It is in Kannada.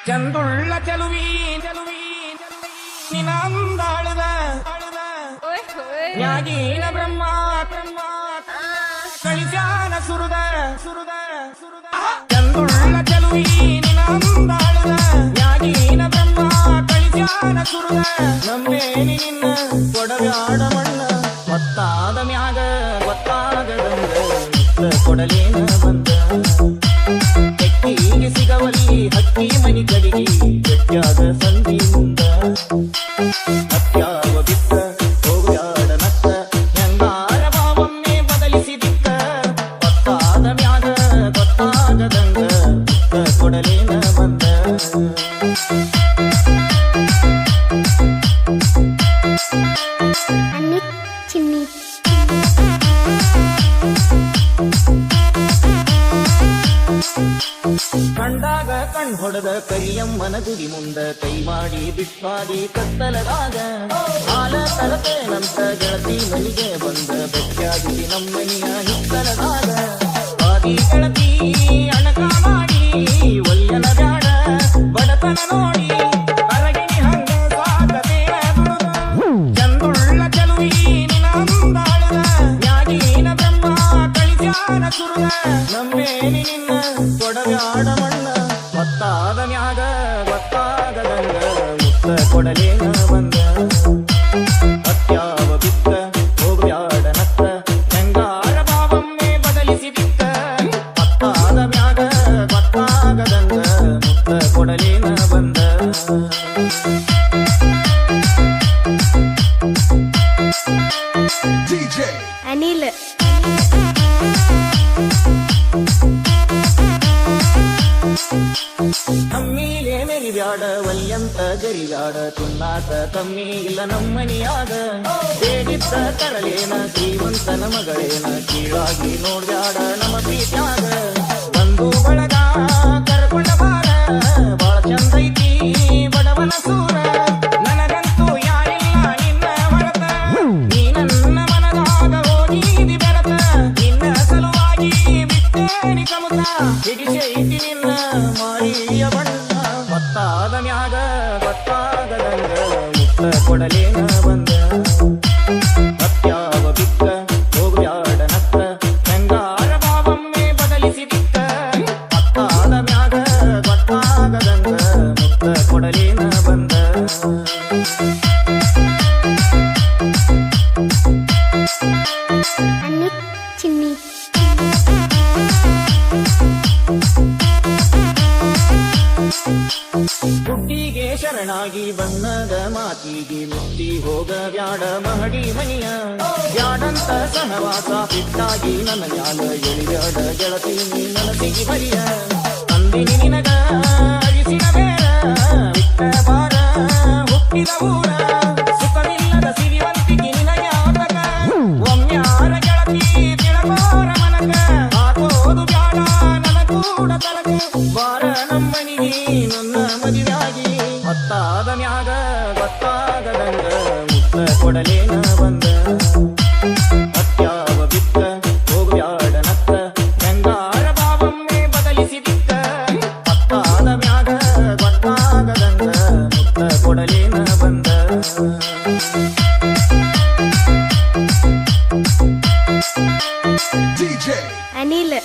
ಚಂದುಳ್ಳ ಚೆಲುವಿ ಚೆಲುವಿ ನಿನಂದಾಳದ ನ್ಯಾಗೀನ ಬ್ರಹ್ಮ ಬ್ರಹ್ಮ ಕಳಿಸ್ಯಾನ ಸುರುದ ಸುರುದ ಸುರುದ ಚಂದುಳ್ಳ ಚೆಲುವಿ ನಿನಂದಾಳದ ನ್ಯಾಗೀನ ಬ್ರಹ್ಮ ಕಳಿಸ್ಯಾನ ಸುರುದ ನಮ್ಮೇನಿ ನಿನ್ನ ಕೊಡಬ್ಯಾಡ ಮಣ್ಣ ಗೊತ್ತಾದ ಮ್ಯಾಗ ಗೊತ್ತಾಗದಂಗ ಕೊಡಲೇನ ಬಂದ ತೆಕ್ಕಿಗೆ ಸಿಗವಲಿ ಹಕ್ಕಿ ಮನಿ ಕಡಿಗೆ ಗಟ್ಟಿಯಾದ ಸಂಧಿ ಮುಂದ ಅತ್ಯಾವ ಬಿತ್ತ ಹೋಗ್ಯಾಡ ನತ್ತ ಹೆಂಗಾರ ಭಾವನ್ನೇ ಬದಲಿಸಿದಿಕ್ಕ ಗೊತ್ತಾದ ಮ್ಯಾಗ ಗೊತ್ತಾಗದಂಗ ಕೊಡಲೇನ ಬಂದ ಚಿನ್ನಿ ಕಂಡಾಗ ಕಣ್ ಹೊಡೆದ ಕರಿಯಮ್ಮನ ಗುಡಿ ಮುಂದ ಕೈ ಮಾಡಿ ಬಿಟ್ಟಾಡಿ ಕತ್ತಲದಾಗ ಹಾಲ ತರತೇನಂತ ಗೆಳತಿ ಮನಿಗೆ ಬಂದ ಬೆಟ್ಟಾಗಿ ನಮ್ಮನಿಯ ಹಿತ್ತಲದಾಗ ಆದಿ ಗೆಳತಿ ಅಣಕ ಮಾಡಿ ಒಲ್ಯನ ಬ್ಯಾಡ ಬಡತನ ನೋಡಿ ಅರಗಿನಿ ಹಂಗ ಸಾಕತೇನ ಚಂದುಳ್ಳ ಚೆಲುವಿ ನಿನಂದಾಳದ ನ್ಯಾಗೀನ ಬ್ರಹ್ಮ ಕಳಿಸ್ಯಾನ ಸುರುದ ನಮ್ಮೇನಿ ನಿನ್ನ ಕೊಡಬ್ಯಾಡ ಮಣ್ಣ ಗೊತ್ತಾದ ಮ್ಯಾಗ ಗೊತ್ತಾಗದಂಗ ಮುತ್ತ ಕೊಡಲೇನ ಬಂದ ಅತ್ಯಾವ ಬಿತ್ತ ಹೋಗ್ಬ್ಯಾಡ ನತ್ತ ಹೆಂಗಾರ ಭಾವನ್ನೇ ಬದಲಿಸಿದಿಕ್ಕ ಗೊತ್ತಾದ ಮ್ಯಾಗ ಗೊತ್ತಾಗದಂಗ ಮುತ್ತ ಕೊಡಲೇನ ಬಂದ ಅನಿಲ್ ತಮ್ಮೀಲೆ ಮೆರಿಬ್ಯಾಡ ವಲ್ಯಂತ ಗರಿಬ್ಯಾಡ ತಿನ್ನಾಕ ತಮ್ಮಿ ಇಲ್ಲ ನಮ್ಮನಿಯಾಗ ಬೇಡಿದ್ದ ತರಲೇನ ಶ್ರೀಮಂತನ ಮಗಳೇನ ಕೀಳಾಗಿ ನೋಡ್ಬ್ಯಾಡ ನಮ್ಮ ಪ್ರೀತ್ಯಾಗ ಬಂದು ಬಳಗ ಕರ್ಕೊಂಡ ಬಾರ ಬಾಳ ಚಂದೈತಿ ಬಡವನ ಸೂರ ನನಗಂತೂ ಯಾರಿಲ್ಲ ನಿನ್ನ ಹೊರತ ನೀ ನನ್ನ ಮನದಾಗ ಹೋಗಿದಿ ಬೆರತ ನಿನ್ನ ಸಲುವಾಗಿ ಬಿಟ್ಟೇನಿ ಕಮುತ ಹಿಡಿಸೈತಿ ನಿನ್ನ ಮಾರಿಯ ಬಣ್ಣ ಗೊತ್ತಾದ ಮ್ಯಾಗ ಗೊತ್ತಾಗದಂಗ ಮುತ್ತ ಕೊಡಲೇನ ಬಂದ ಅತ್ಯಾವ ಬಿಕ್ಕ ಹೋಗ್ಬ್ಯಾಡ ನತ್ತ ಹೆಂಗಾರ ಭಾವನ್ನೇ ಬದಲಿಸಿದಿಕ್ಕ ಗೊತ್ತಾದ ಮ್ಯಾಗ ಗೊತ್ತಾಗದಂಗ ಮುತ್ತ ಕೊಡಲೇನ ಬಂದ ಚಿನ್ನಿ ಗುಡ್ಡಿಗೆ ಶರಣಾಗಿ ಬಣ್ಣದ ಮಾತಿಗೆ ಮುತ್ತಿ ಹೋಗ ಬ್ಯಾಡ ಮಹಡಿ ಮನಿಯ ಬ್ಯಾಡಂತ ಸಹವಾಸ ಬಿಟ್ಟಾಗಿ ನನ್ನ ಮ್ಯಾಲ ಎಳಿಬ್ಯಾಡ ಗೆಳತಿ ನೀ ನನಸಿಗಿ ಬರಿಯ ಅಂದಿನಿ ನಿನಗ ಅಳಿಸಿನ ಬೇಡ ಬಿಟ್ಟ ಬಾರ ಹುಟ್ಟಿದ ಊರ ಸುಖವಿಲ್ಲದ ಸಿರಿವಂತಿಗೆ ನಿನಗ್ಯಾತಕ ಒಮ್ಮ್ಯಾರ ಗೆಳತಿ ತಿಳಕೋರ ಮನಕ ಹಾಕೋದು ಬ್ಯಾಡ ನನ್ನ ಕೂಡ ತಲಕ ಬಾರ ನಮ್ಮನಿಗೆ ನನ್ನ ಮದುವೆಯಾಗಿ ಗೊತ್ತಾದ ಮ್ಯಾಗ ಗೊತ್ತಾಗದಂಗ ಮುತ್ತ ಕೊಡಲೇನ ಬಂದ ಅತ್ಯಾವ ಬಿತ್ತ ಹೋಗ್ಬ್ಯಾಡ ನತ್ತ ಹೆಂಗಾರ ಭಾವನ್ನೇ ಬದಲಿಸಿದಿಕ್ಕ ಗೊತ್ತಾದ ಮ್ಯಾಗ ಗೊತ್ತಾಗದಂಗ ಮುತ್ತ ಕೊಡಲೇನ ಬಂದ ಅನಿಲ್